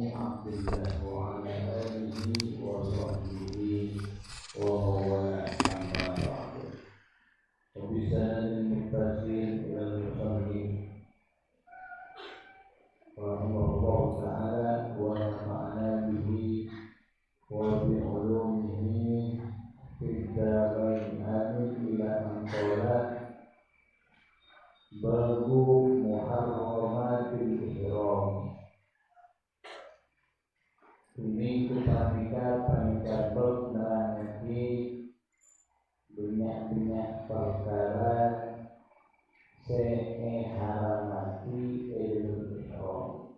Abdullah wa ala alihi wa sahbihi wa mawala amma ba'du. Wabisanadin muttasil ilal musallin rahimahullah ta'ala wa nafa'ana bihi wa bi'ulumihi fid-darain amin ila man qala babu muharramatil ihram. Ini kepanika bab nerangake banyak perkara haramati ilmu ihram.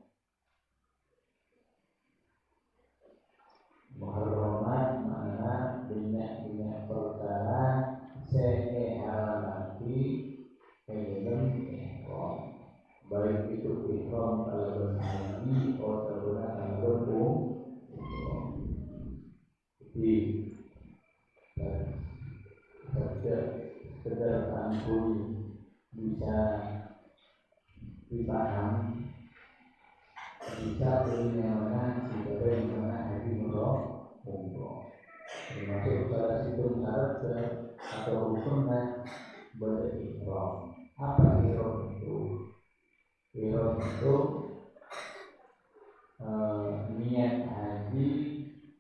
Muharramat makna banyak perkara haramati ilmu ihram. Baik itu ihram kalau haji atau kalau di sekedar angkul bisa dipaham, bisa bagaimana haji umroh, termasuk salah satu syarat atau rukunnya berihram. Apa ihram itu? Ihram itu niat haji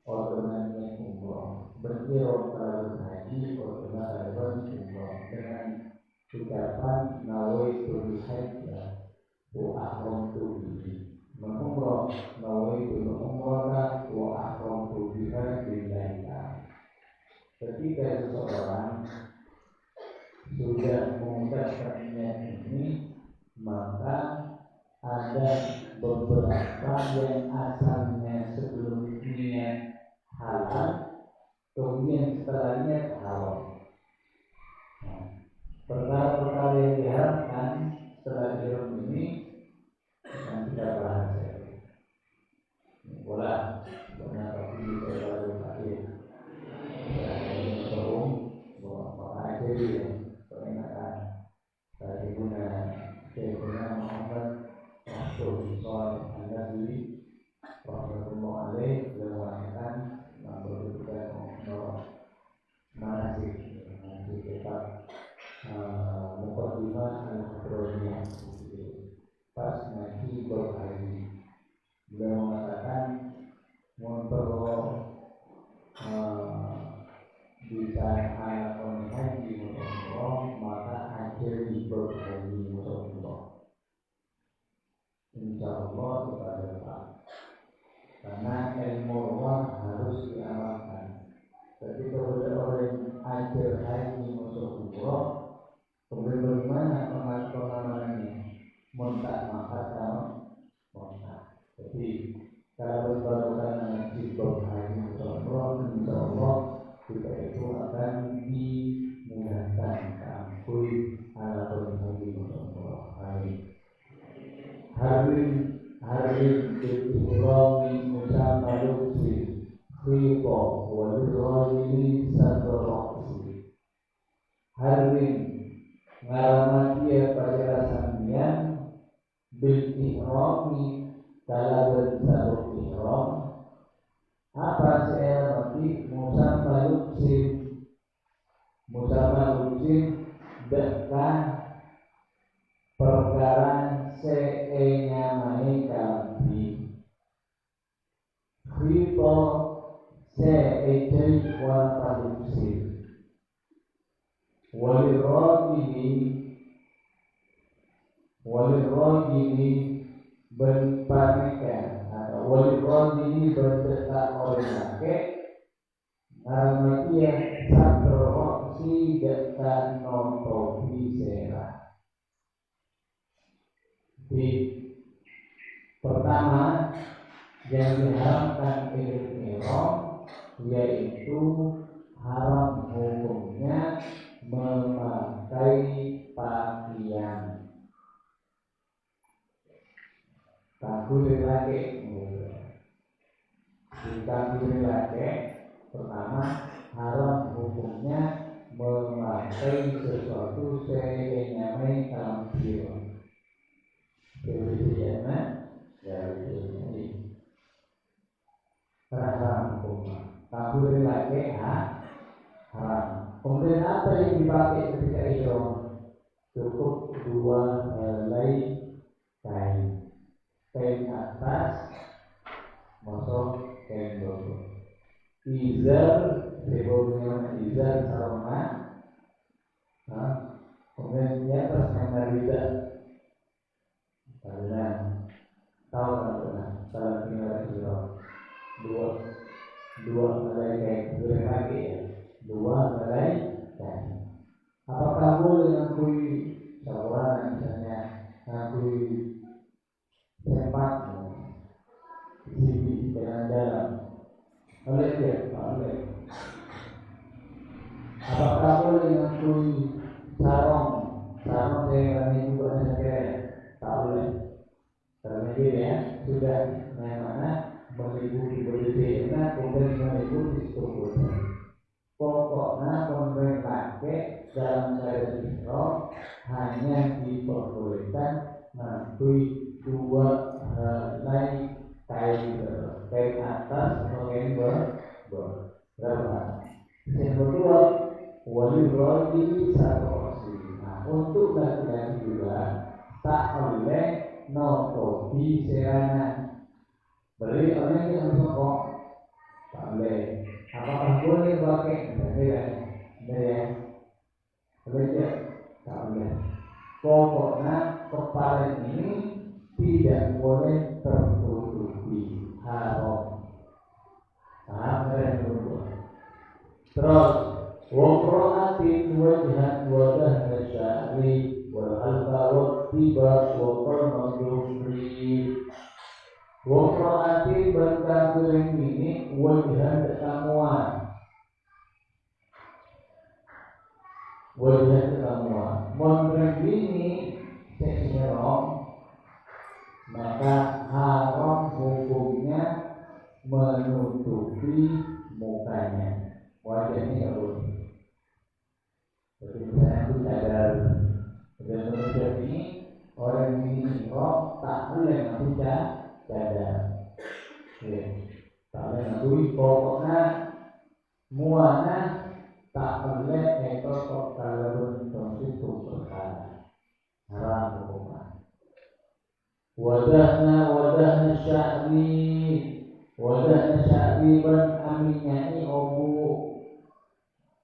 atau niat umroh. Berihram kalau haji atau kalau umroh dengan ucapan nawaitul hajja wa ahramtu bihi. Umroh nawaitul umrata wa ahramtu biha lillahi ta'ala. Ketika seseorang sudah mengucapkan niat ini, maka ada beberapa yang asalnya sebelum niat halal, kemudian setelahnya haram. Perkara-perkara yang diharamkan setelah ihram ini akan kita bahas. Bola, tapi baru tadi. Ini forum, maka jadi peringatan dari guna Muhammad Rasulullah An-Nabi Rasulullah alaih beliau mengatakan memperhatikan manasik kitab Muqaddimah Al-Hadroniyah pas ngaji berhaji. Beliau mengatakan bisa alakon haji umroh maka ajri berhaji umroh. Insyaallah kepada Pak. Karena ilmu Allah harus diamalkan. Ketika orang ajar haji masuk umroh, kemudian bagaimana pengamalannya? Montak mangkat sama montak. Jadi kalau berbarukan ngaji haji masuk umroh, insyaallah kita itu akan dimudahkan keampun ala haji masuk umroh. Amin. Harin bil-ihrami musamma lubsi khita wal-rajili sadroksi. Harin ngaramati pada sambian bil-ihrami kala bersabuk ihram. Apa saya mati musamma lubsi dekat perkara senyamai kalbi khito seejai warna lubsi walirrojini berpaneka atau walirrojini berdesak oleh laki naramatia satroksi dekat notobi serah. Di pertama yang diharamkan ihram yaitu haram hukumnya memakai pakaian takbir laki. Di takbir laki pertama haram hukumnya memakai sesuatu senyamai tampil. Kemudian ya ini mabur laki haram. Kemudian apa yang dipakai ketika ihram? Cukup 2 helai kain atas, masuk kain bawah. Izar, sebelumnya izar sarungan, kemudian di atas menarida. Kalian tahu kan pernah salah tinggal ihram dua helai kain laki ya, 2 helai kain. Apakah boleh ngakui saluran misalnya ngakui sempat di jalan-jalan? Boleh tidak? Boleh. Apakah boleh ngakui sarong saya juga saja? Tak boleh. Karena dia sudah mana meliputi berdirinya kemudian meliputi strukturnya. Pokoknya pemberian laki dalam keadaan ihram hanya diperbolehkan ngakui 2 helai kain atas atau kain bawah. Berapa? Yang kedua, wali rajuli satu opsi. Nah, untuk laki-laki juga tak boleh nutupi serana. Beri orang yang bersokok tak boleh. Apakah boleh pakai? Tidak ya. Boleh tidak? Tak boleh. Pokoknya kepala ini tidak boleh tertutupi, haram. Paham yang kedua. Terus waqra'atin wajhan wadah nasyari wal halqa wa tiba wa qalmadufri. Waqra'atin berkabring ini wajhan ketamuan. Wajhan ketamuan. Menurut ini seihram maka haram hukumnya menutupi mukanya. Wajahnya tidak boleh. Jadi misalnya itu cadar. Dan menurut ini orang ini ihram tak boleh ngaku cadar. Ya, tak boleh ngaku. Pokoknya muana tak boleh ekor kalau itu perkara haram hukumnya. Wadahna sya'ri ban aminyai obu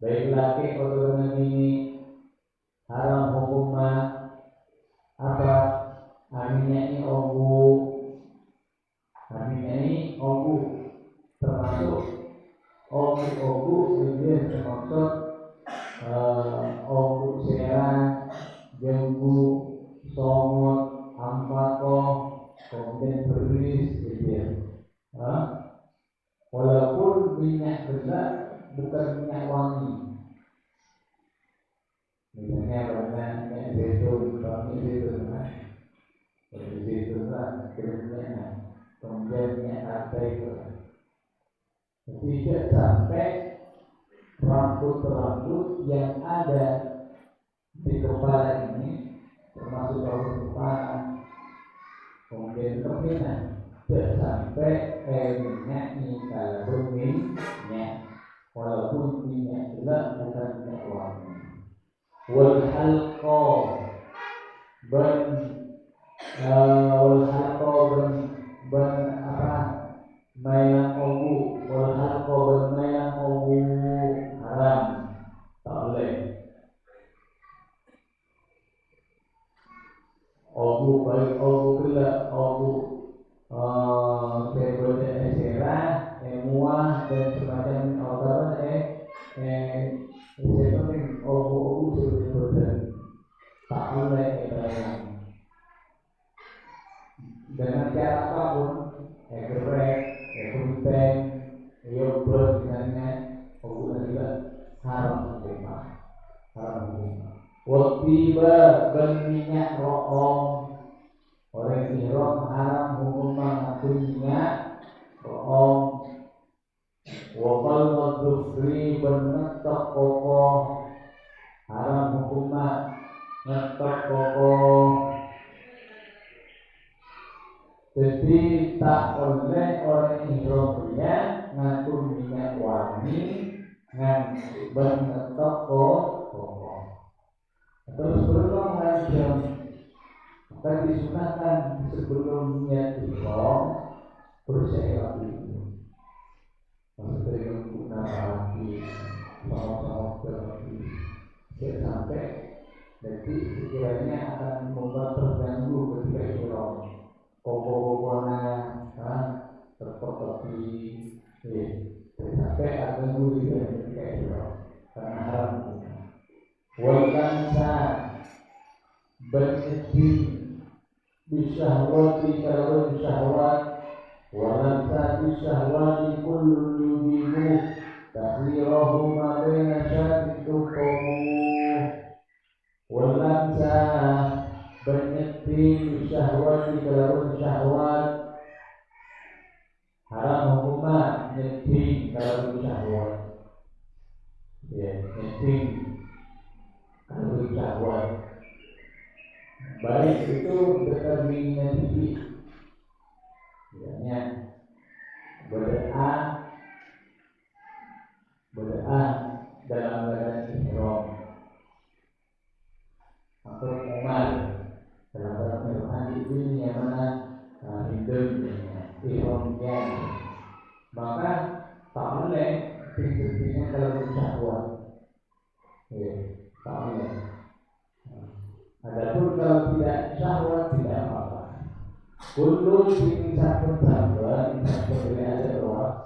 baik laki atau dengan ini haram hukumnya apa? Aminyai obu termasuk obu ini termasuk obu serang, jenggu, somot, ampako, kemudian beris, gitu. Walaupun minyak gelap bukan minyak wangi. Misalnya minyak zaitun, minyak zaitun lah, minyaknya. Kemudian minyak katai itu. Tidak sampai rambut-rambut yang ada di kepala ini, termasuk rambut kepala, kemudian kepala, tidak sampai minyak ini kalau minyak, walaupun minyak gelap bukan minyak wangi. Wal halqa ban apa? Mailang obu, wal halqa ban mailang obu haram, tak boleh. Obu baik obu gelap, obu sebutnya serah, muah dan semacam obat seperti obu sebutnya tak boleh dibayang dengan cara apapun, gerek, kumpeng, yogurt misalnya, obu juga haram hukumnya. Watiba berminyak ro'ong, orang ihram haram hukumnya ngaku minyak ro'ong. Wakal madufri bernetok kokoh haram hukumnya netok kokoh. Jadi tak oleh orang ihram ngaku minyak wangi. wangi ngan toko. Terus belum ngancam, maka disunahkan sebelum niat ihram bersiap dulu. Maksudnya menggunakan hati sama-sama berhati sampai nanti sekiranya akan membuat terganggu ketika ihram. Koko-kokona terkotori sampai akan ganggu ketika ihram karena haram. Walamsa bersedih bisyahwati kalau syahwat. Walamsa bisyahwati kullu yubihu takhirahu ma baina syadid tuqamu. Walamsa bersedih bisyahwati kalau syahwat. Haram hukumah nyedih kalau syahwat. Ya, nyedih kalau syahwat. Baik itu determinnya tinggi. Misalnya berdoa dalam keadaan ihram atau umar dalam keadaan ihram ini yang mana hidupnya ihramnya, maka tak boleh tingginya kalau syahwat. Ya, tak boleh. Adapun kalau tidak syahwat tidak apa-apa. Kullu ini saben-saben dari ada ruas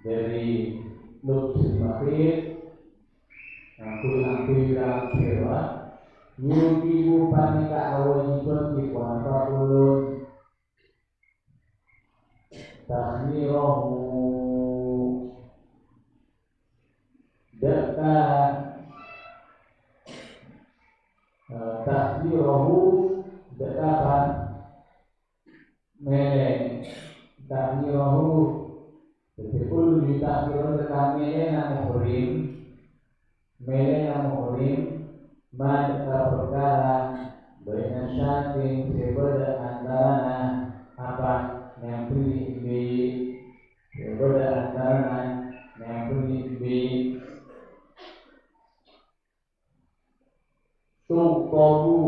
dari lubs makhluk angkul dalam kira yudibu panika awajibun dipuasa ulun takhmirahu daka takhmirahu dekapan mele takhmirahu betul ditakhmirahu deka mele na muhrim maka perkara baina syatin sebeda antarana apa yang pilih di sebeda antarana yang pilih di tuqabu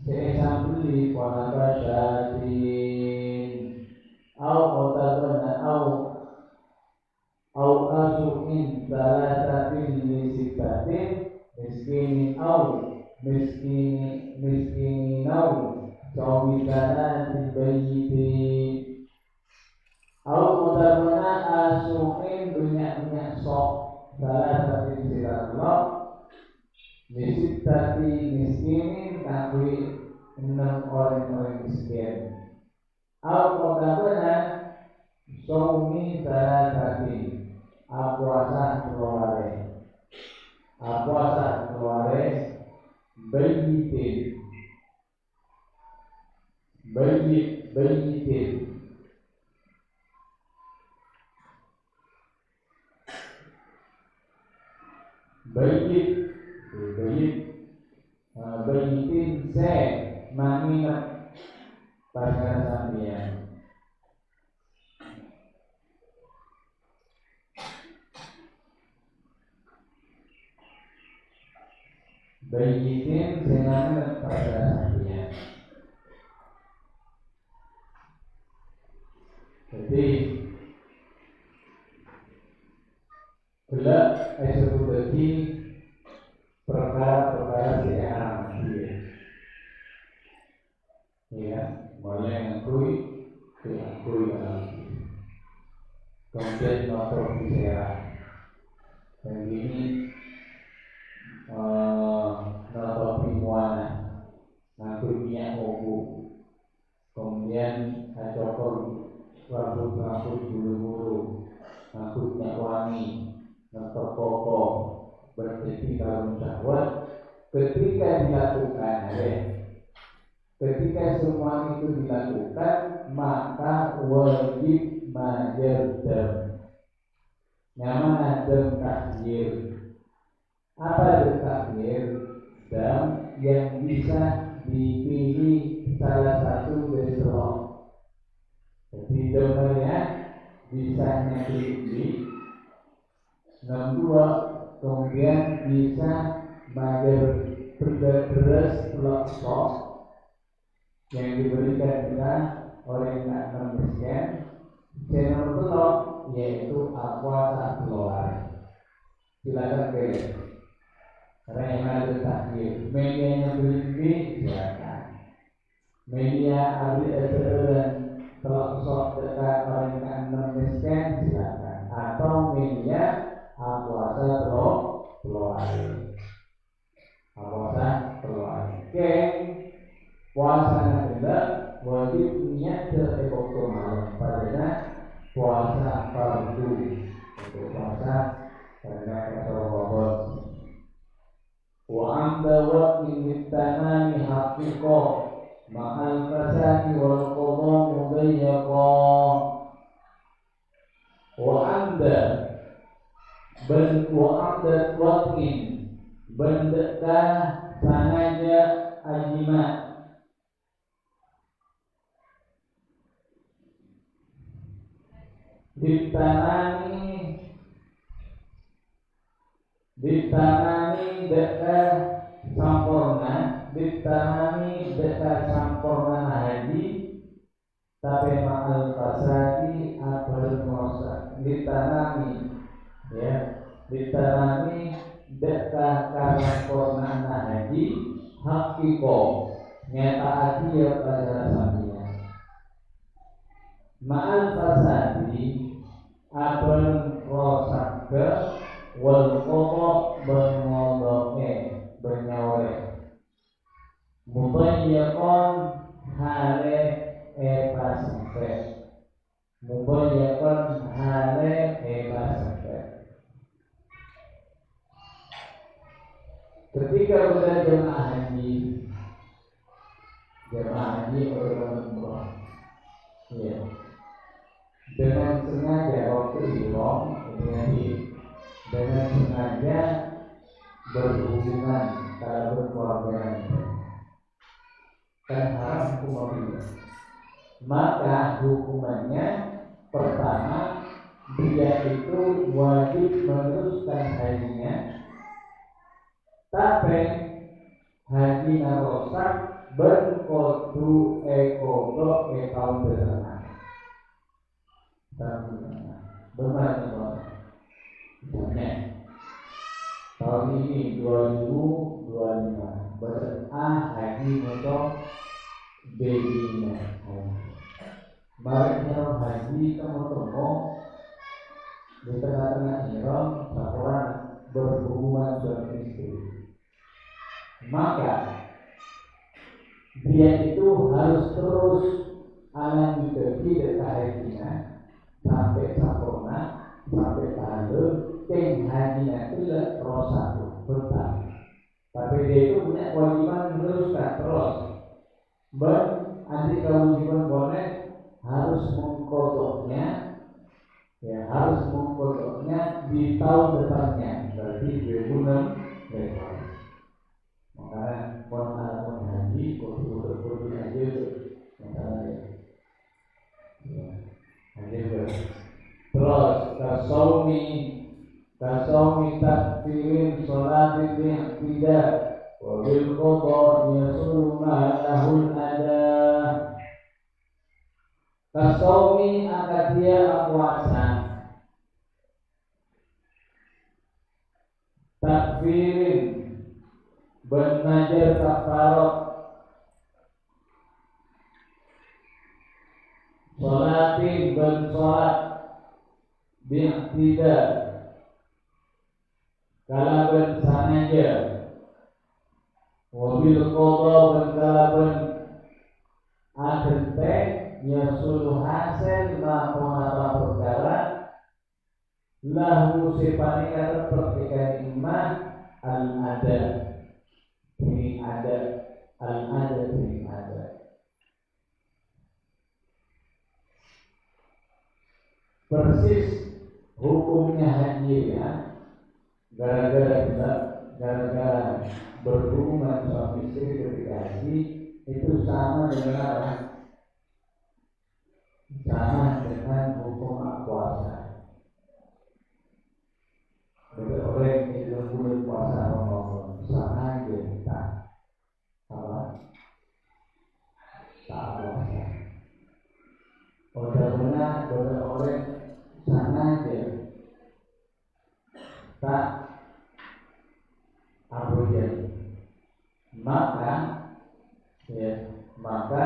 seesam pilih pada syatin au kotabana au asuhin salasatin lisibatin miskinin au miskinin au sawitanatin bayitin au kotabana asuhin banyak sok salasatin siratullah lisibati miskinin kangwi 6 orang miskin. Au kotabana saumi salasati puasa keluare bayitin bayit bayitin se manginap pasangan sambian. Bayitin dengan pada sampingnya. Jadi gelap eksekusi perkara-perkara yang haram. Ya, boleh ngakui dalam. Kemudian motor diserah. Dan ini notopi muana ngakui minyak obu, kemudian cokor rambut bulu-bulu, ngakui minyak wangi, ngetok koko, berarti kalau syahwat ketika dilakukan ketika semua itu dilakukan maka wajib majer dam. Nyaman dam takhir. Apa itu takhir? Dam yang bisa dipilih salah satu dari selok. Jadi damnya bisa nyakiti. Nomor dua, kemudian bisa bayar beras pelosok yang diberikan kita oleh anak miskin. Nomor telok yaitu puasa keluar. Silakan pilih. Karena yang ada takdir. Media yang beli silakan. Media ambil dan pelosok dekat orang yang anak miskin silakan. Atau media puasa keluar. Puasa keluar. Oke. Puasa adalah wajib niat ke waktu malam pada puasa fardu untuk puasa pada Ramadan. Wa anda waqtin litanami haqiqah ma'al fasadi wal qadha mudayyaqa. Wa anda waqtin bendeka sengaja ajimat ditanami dekat sampurna haji tapi ma'al fasadi abal mosa ditanami dekat sampurna haji hakiko nyata hati ya pada samanya ma'al fasadi abal rosaka wal qadha bengodoke benyore mubayyakon hale pasampe ketika kita jemaah haji orang umrah ya dengan sengaja waktu ihram dengan sengaja berhubungan kalau berkeluarga kan haram hukumnya. Maka hukumannya pertama dia itu wajib meneruskan hajinya, tapi haji narosak berkodu ekodo tahun berkenaan. Bermacam misalnya tahun ini 2025 haji untuk babynya. Mereka haji temu di tengah-tengah ihram seorang berhubungan suami istri. Maka dia itu harus terus alami dekat hajinya sampai sempurna, sampai tahun hajinya itu rosak bertahun. Tapi dia itu punya kewajiban meneruskan terus. Nanti kewajiban boleh harus mengkodoknya, di tahun depannya, berarti 2006 rekor. Makanya pengalaman haji kudu aja misalnya terus kasaumi takfirin sholatin tidak wabil qadha yasulu ma'lahul ada kasaumi akadia puasa takfirin benajar kafarat sholatin ben sholat tidak kalaban sanaja wabil qadha ben kalaban akhirte yasulu hasil apa perkara lahu sifani kata pertikan iman al-ada ini ada al-ada ini ada persis hukumnya haji ya gara-gara berhubungan suami istri ketika haji itu sama dengan sama dengan hukum puasa. Bagi orang yang dalam bulan puasa Ramadan sama aja tak apa tak puasa. Bagaimana bagi orang sama aja tak abujad. Maka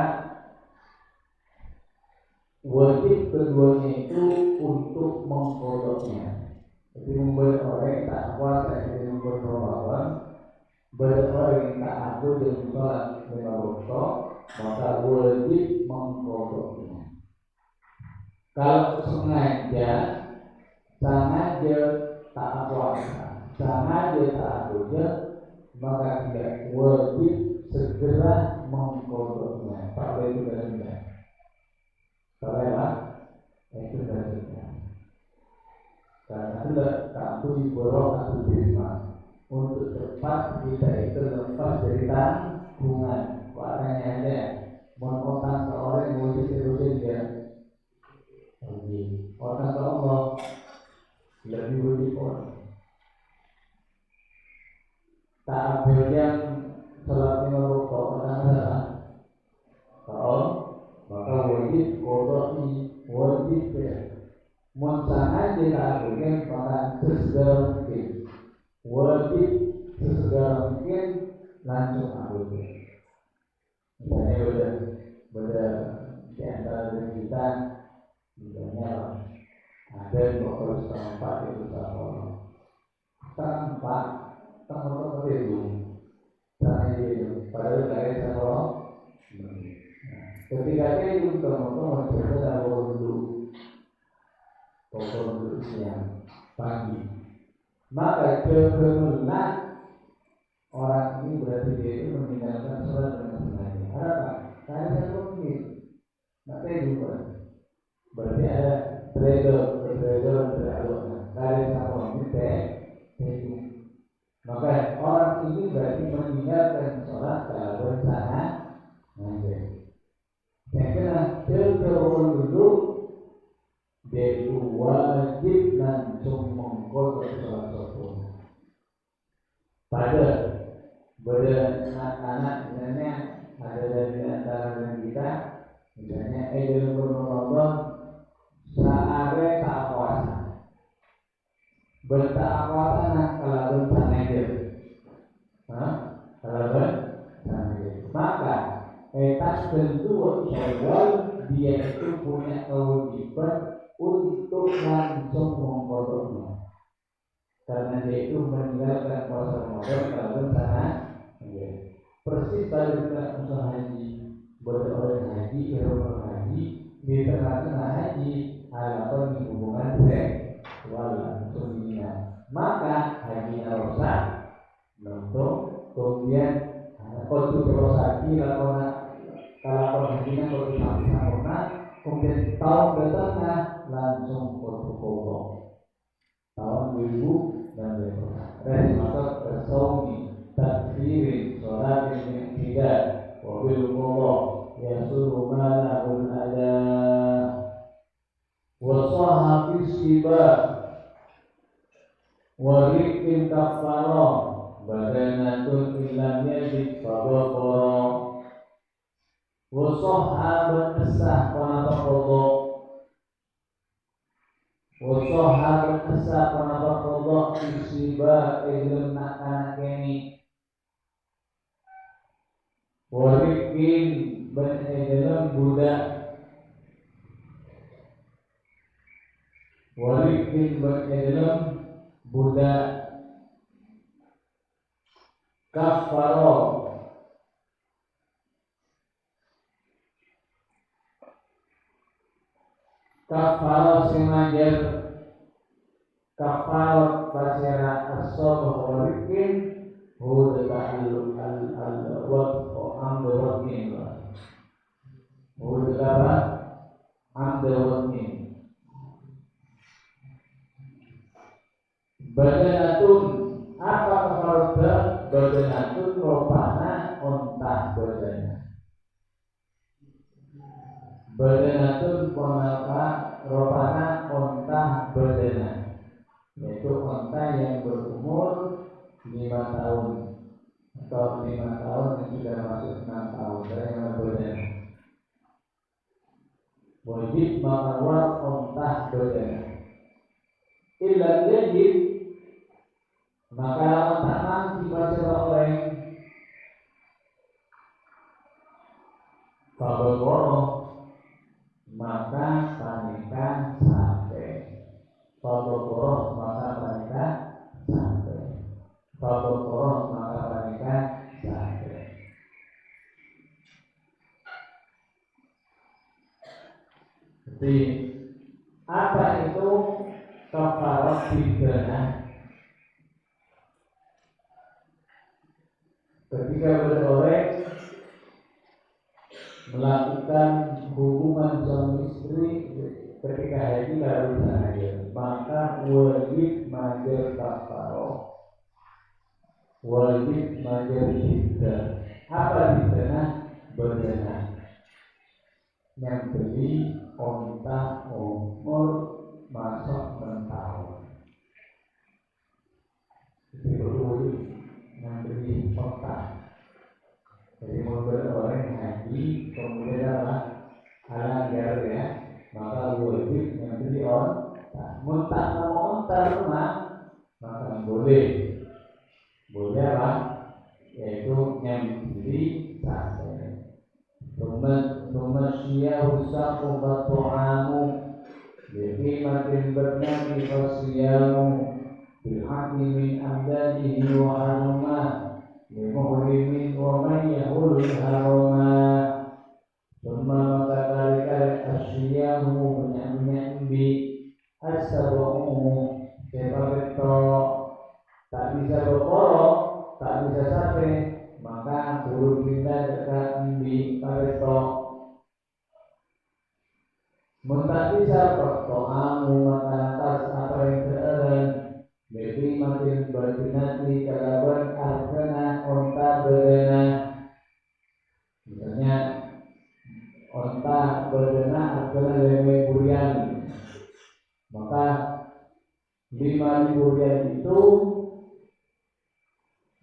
wajib keduanya itu untuk mengkodoknya. Jadi membuat orang yang tak puasa jadi membuat Ramadan, bagi orang yang tak aku dan sholat lima waktu, maka wajib mengkodoknya. Kalau sengaja tak puasa, sengaja tak aku, maka tidak wajib segera mengkodoknya. Tak boleh tunda-tunda. Soalnya itu dasarnya. Karena itulah kamu diborong atau diterima untuk cepat kita itu lepas dari tanggungan. Makanya ada menotang ke orang yang wajib terusin dia. Otang ke Allah lebih wajib orang. Tak ambil yang salat lima waktu otang adalah kalau maka wajib kodok ini wajib ya. Mensangat kita akhirnya maka sesegera mungkin wajib sesegera mungkin langsung akhirnya. Misalnya beda di antara kita misalnya ada 24 itu setengah 4 teman-teman itu sana itu padahal dari sana ketika itu teman-teman berada dulu pokok siang pagi, maka kebetulan orang ini berarti dia itu meninggalkan sholat dengan sengaja. Apa? Karena saya mungkin, nanti juga berarti ada trader dari sama ini itu. Maka orang ini berarti meninggalkan sholat kalau bersama saja. Saya kira kebetulan dulu dia itu wajib langsung mengkodok sholat subuh. Pada anak-anak misalnya ada dari antara kita, misalnya dalam bulan Ramadan saare tak puasa, bertak puasa nak kalau bersangaja, kalau bersangaja, maka tak tentu Syawal dia itu punya kewajiban untuk langsung mengkodoknya, karena dia itu meninggalkan puasa Ramadan kalau bersama. Persis bagaimana usaha haji, berorang haji, berorang haji di tengah-tengah haji, halapan hubungan seksual langsung dina, maka hajinya rusak, langsung kemudian untuk dosa kira kalau hajinya kalau sampai sempurna, kemudian tahun bertengah langsung kodok tahun 2016. Dari masuk ke saumi takfirin sholat yang tidak wabil qadha yasuru malahul ada wa sahha fi siba wa rikin kafara badanatun illam yajid fabaqara wa sahha berkesah panapa qadha wa sahha berkesah panapa qadha fi siba ilm nak kini warikin dalam budak warikin dalam budak kafaro sengaja kafaro pasera asob warikin Hud al-waqt amd waqtin Hud apa? Amd waqtin badanatun apa kafarda badanatun ropana ontah badanatun 5 tahun atau 5 tahun yang sudah masuk 6 tahun, bagaimana bedanya? Wajib makan ontah bedanya. Ilah wajib maka lawan tak mangki pasal orang Fabokoro maka panikan sampai. Fabokoro maka panikan sampai. Fabokoro maka panikan sampai. Jadi apa itu kafarat pidana? Ketika berorek melakukan hubungan suami istri ketika haji lalu sahaya, maka wajib majer kafaroh, wajib majer fiddah. Apa fiddah? Berdenah yang beli onta umur masuk 6 tahun. Jadi betul yang beli onta. Jadi mobil orang haji kemudian apa? Halal ya, maka wajib yang beli onta. Muntah mau onta rumah, maka boleh apa? Yaitu yang beli sampai. Tumasya usahu batu'amu biqimatin bernami fasiyamu bilhaqi min amdadihi wa harumah limuhrimin wa man yahul harumah thumma makatarikal asyiyamu banyak-banyak bi as-sabu'u sepaketo tak bisa berkoro, tak bisa sampai, maka turun kita dekat di pareto. Muntah bisa berto'amu maka atas apa yang teran lebih makin bertinati kalaban arkana onta berdena. Misalnya onta berdena arkana lebih burian, maka 5.000 rupiah itu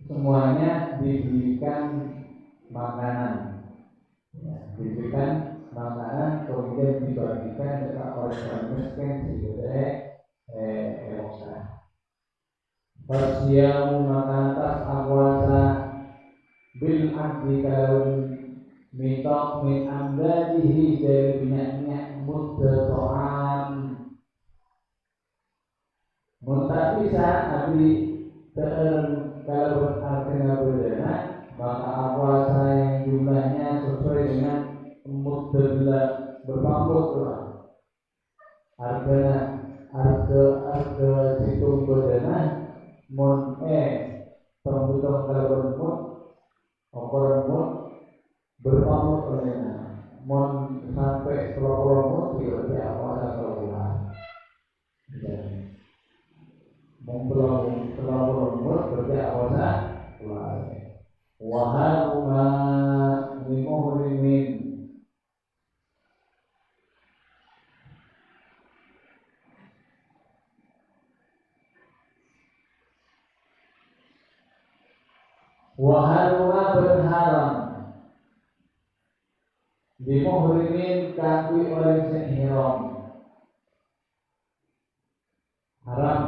semuanya diberikan makanan, ya, diberikan makanan kemudian dibagikan kepada orang miskin sebagai Fasyamu maka atas awasa bil abdi kalun mitok min amdadihi dari minyak muda to'am muntah bisa abdi kalau berartinya berbeda, maka puasa yang jumlahnya sesuai dengan mudah berpamut harga situng berbeda, pembutuhan kalau berpamut, ukuran berpamut olehnya, sampai 30 mut tidak puasa keluar. Mempelomot kerja awasa waharuma limuhrimin waharuma berharam limuhrimin kaki orang sehingga haram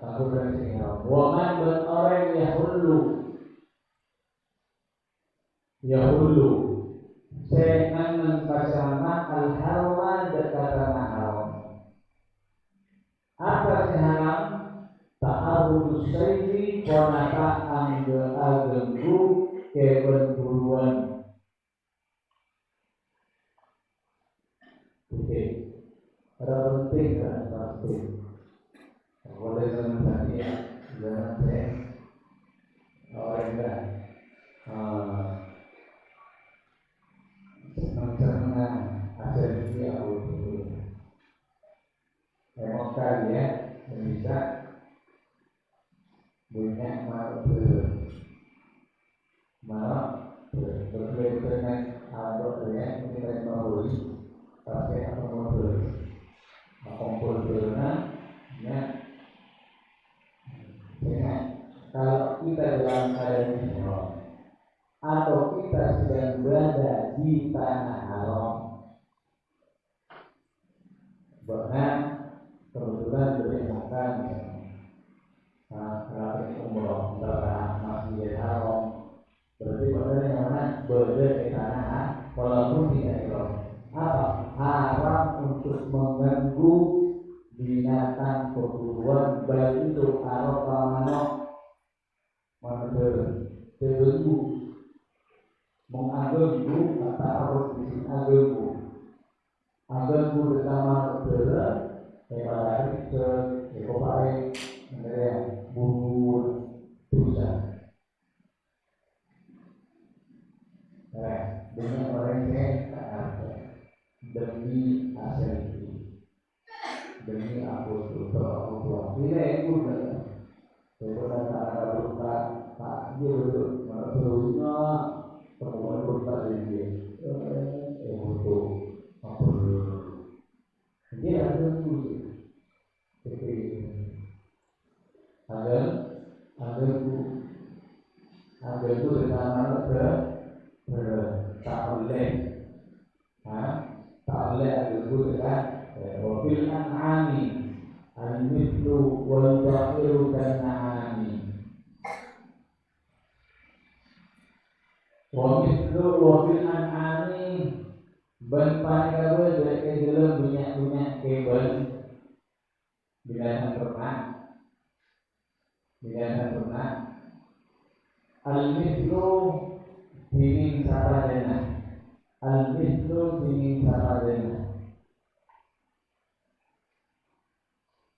aku berarti waman dan orang yahulu senang pasangan al-harma dekatan haram. Apa sih haram? Ta'arudus sayri konata angge-agenggu kebenturuan. Oke, ada penting kan pasti. Boleh zaman tadi ya, zaman saya orang enggak senang-senang hasil dia dulu. Memang kali ya, bisa punya malam berkeliling atau ya ini teknologi pakai komputer ya. Kalau kita dalam keadaan ihram atau kita sedang berada di tanah haram. Bahkan kebetulan ditemukan trafik umroh antara Masjidil Haram, berarti benar yang mana berada di tanah walaupun tidak ihram. Apa? Haram untuk mengganggu binatang perburuan, baik itu arok manok manusia terganggu mengganggu kata arok di aganggu bersama manusia pada itu ekopai mereka bubur susah dengan orang yang demi hasil demi aku tua ini ibu dan daripada ada berupa tak dia betul manusia perempuan berupa dia itu apa dia ada tu agar tu bersama tak boleh agar tu dengan wakil an'ami al-mithlu wal-ba'iru kan-na'ami wakil an'ami berpani kabel dari dalam minyak kabel binatang ternak al-mithlu dinding sapadana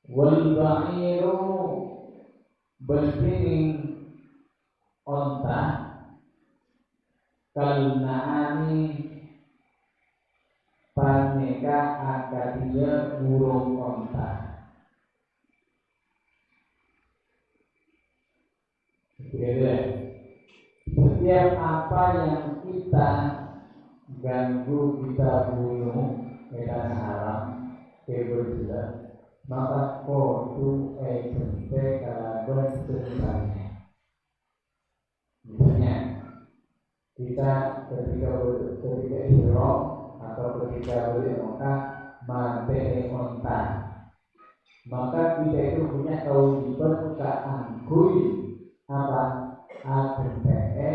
wal-ba'iru berdinding onta kal-na'ami paneka akadia burung onta. Setiap apa yang kita ganggu, kita bunuh di tanah haram, kebersihan, maka kodu ente kalaban sebenarnya. Misalnya kita ketika ihram atau ketika beli Mekah mate onta, maka kita itu punya kewajiban keangkui apa AGPE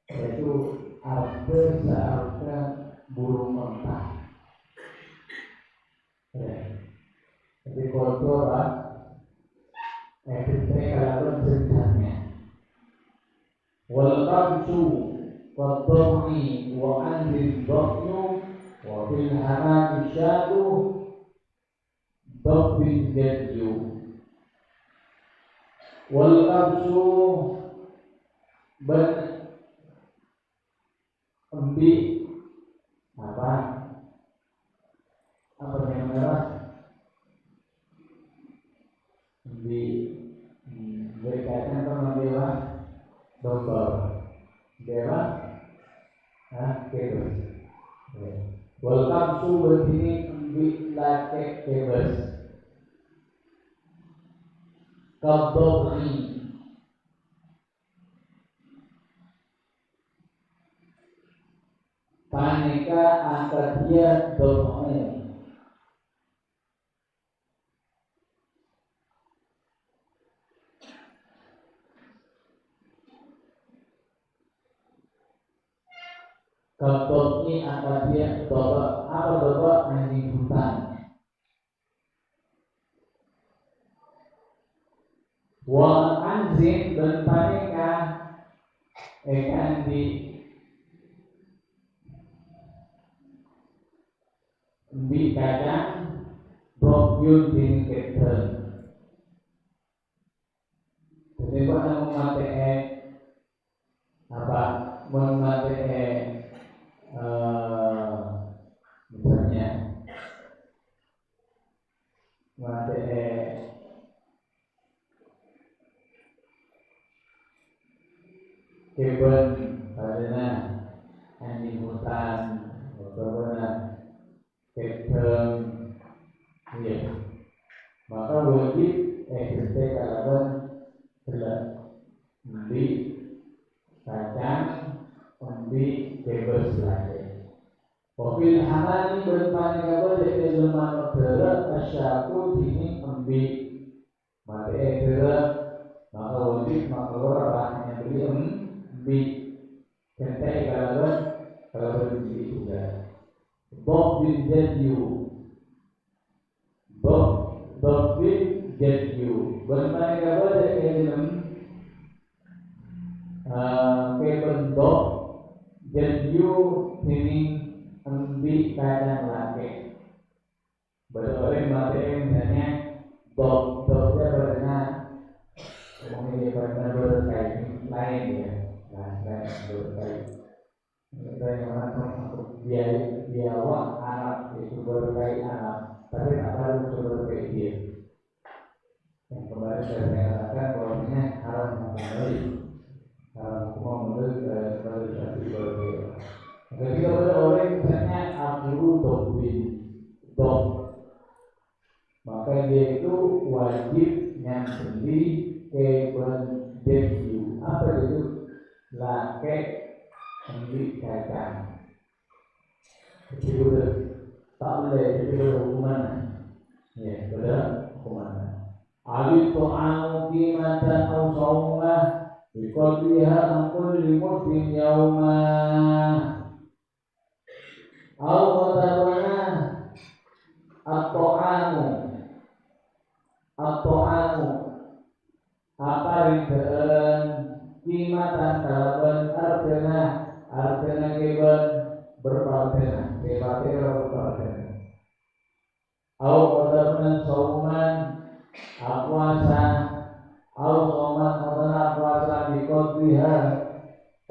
yaitu arti seharusnya burung onta. Jadi kotor AGPE kalau sebenarnya wal qabsu wa dhammi wa anzil dhammu wa bil hamami syadu dhabbin jadyu wal qabsu ben embi apa yang merah embi berkaitan sama dewa domba dewa kebes wal qabsu begini embi lake kebes kabdobri paneka akadia domain kabdobri akadia doba apa doba anjing hutan wal anzin dan paneka di bi kadang brokyun din keten jadi pada memate apa memate misalnya memate keben karena anjing hutan bagaimana keten ya maka wajib kita kalaban jelas Undi kacang, undi kebes lagi. Mobil hamani berpani kabel dari lemah terus asyaku dini undi mati terus maka wajib maka orang yang beli undi kentai kalau beli juga. Bob bin Jadiu Bob bin Jadiu berpani kabel dari kebentuk Jadiu dini undi kacang laki. Berorang mati misalnya doknya berkena memilih partner berkait lain ya, lain berkait. Kita yang mana biawa Arab itu berkait Arab, tapi tak perlu berkait dia. Yang kemarin saya katakan bahwasanya haram mengenai haram semua menurut satu berkait. Ketika ada orang misalnya Abdul Dok, maka dia itu wajib yang beli kebenjeju. Apa itu? Lake beli kacang. Itu betul. Tak boleh itu hukuman. Ya, betul hukuman. Alif to'amu qimatan au sawmah biqadriha angkul limutin yaumah. Au qadarana at-ta'amu apa rindeun qimatan kalaban artena keben berpartena berpartena au qadarna sauman puasa au sauman qadana puasa biqadriha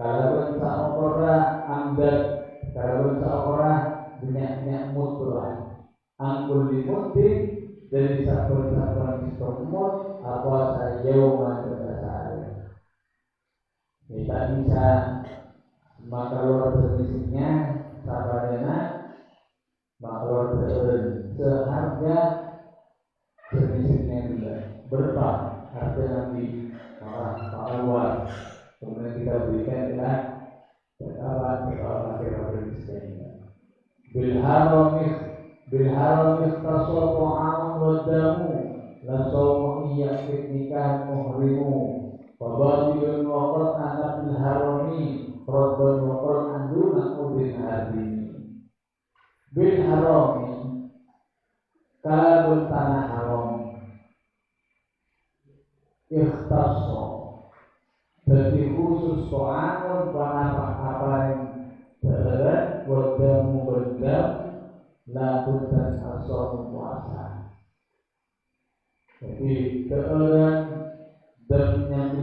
kalaban saokora amdat kalaban saokora banyak mutlak angkul dimutin dari sahabat-sahabat semut apa saja umat kita bisa maka luar selisihnya sabadana maka luar seharga selisihnya juga berapa harga nanti maka luar kemudian kita berikan adalah kita berikan Bilharam ikhtasar ta'amun wa damu la sawmu iyakit nikah muhrimu Fabatilun waqat anak bilharami Rabban waqat anduna udin hardini Bilharami kalabun tanah haram ikhtasar jadi khusus ta'amun apa yang terhadap wa damu berdam lakukan asal puasa. Jadi keadaan dan yang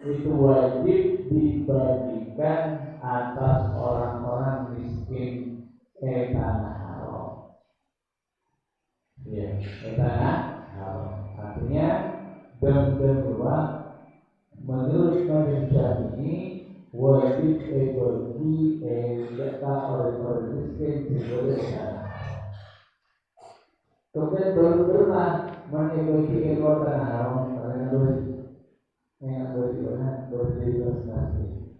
itu wajib dibagikan atas orang-orang miskin tanah haram. Ya, tanah haram. Artinya dan kedua menurut Imam ini wajib bagi orang-orang miskin sebagai tanah. Kemudian baru pernah menebaki ekor tanah haram karena berbeda nasi.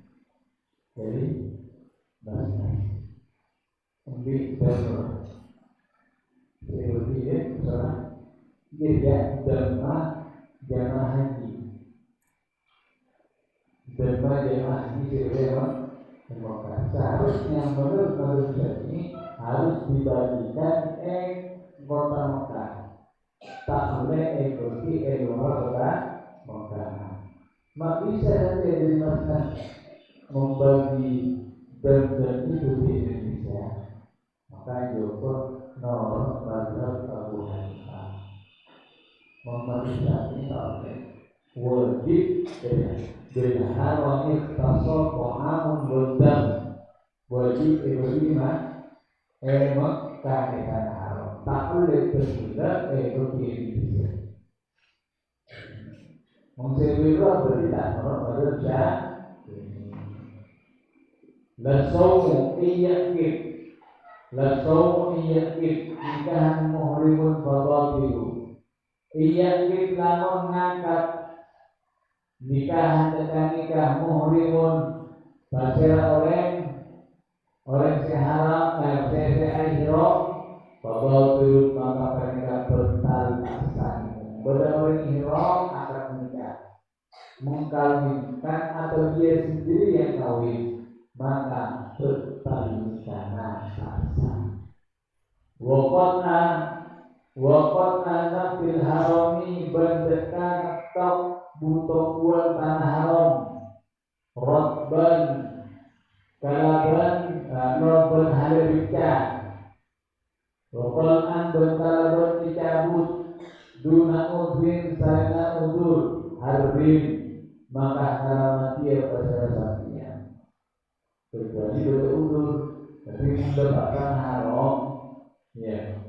Jadi nasi. Kemudian baru sebetulnya salah dia jamaah haji. Jamaah haji sebelum seharusnya menurut ini harus dibagikan kota Mekah. Tak boleh ikuti luar kota Mekah. Mak bisa saja dari Mekah membagi dan itu di Indonesia. Maka Joko Nor Mazhab Abu Hanifah membagi ini tak boleh. Wajib berharam ikhtasar ta'amun wadam. Wajib ikuti Mekah di tanah haram. Tak boleh tersudah ikuti Indonesia. Mengsebilah berita menurut Lasawmu iyakib nikahan muhrimun babatilu. Iyakib lamun ngangkat Nikahan tekan nikah muhrimun basira orang si haram si ihram babau turut maka pernikahan bertali asani. Pada orang ihram akan menikah mengkawinkan atau dia sendiri yang kawin maka bertali nikah asani. Waqat anak fil harami bendekan tok butuh buat tanah haram rotban kalaban rotban halibika Waqal an bentalaban dicabut duna udhin sarena udur harbin maka karamati pasal sapinya kecuali berudur tapi mendapatkan haram ya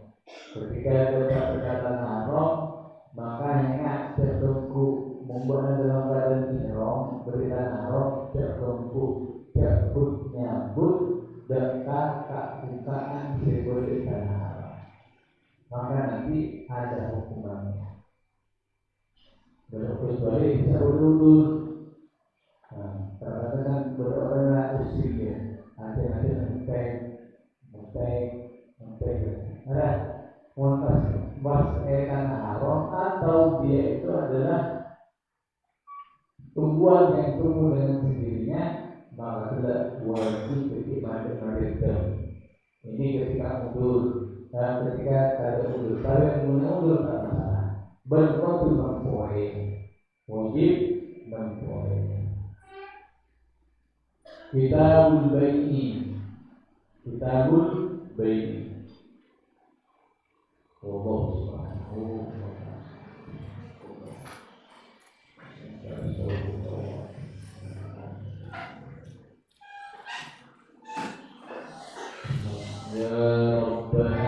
ketika mendapatkan haram maka ingat tertunggu membuat dalam keadaan ihram berikan haram tertunggu terput nyambut dan kakak bukaan diberikan haram maka nanti ada hukumannya kecuali bisa berudur terkadang berorang usia ada ada montas tanah haram atau dia itu adalah tumbuhan yang tumbuh dengan sendirinya maka tidak wajib beribadah. Ini ketika mundur dan ketika ada mundur kalau yang mundur tak masalah bentuk itu mempoe wajib mempoe kitabul bayi Allah subhanahu wa ta'ala ya Rabbana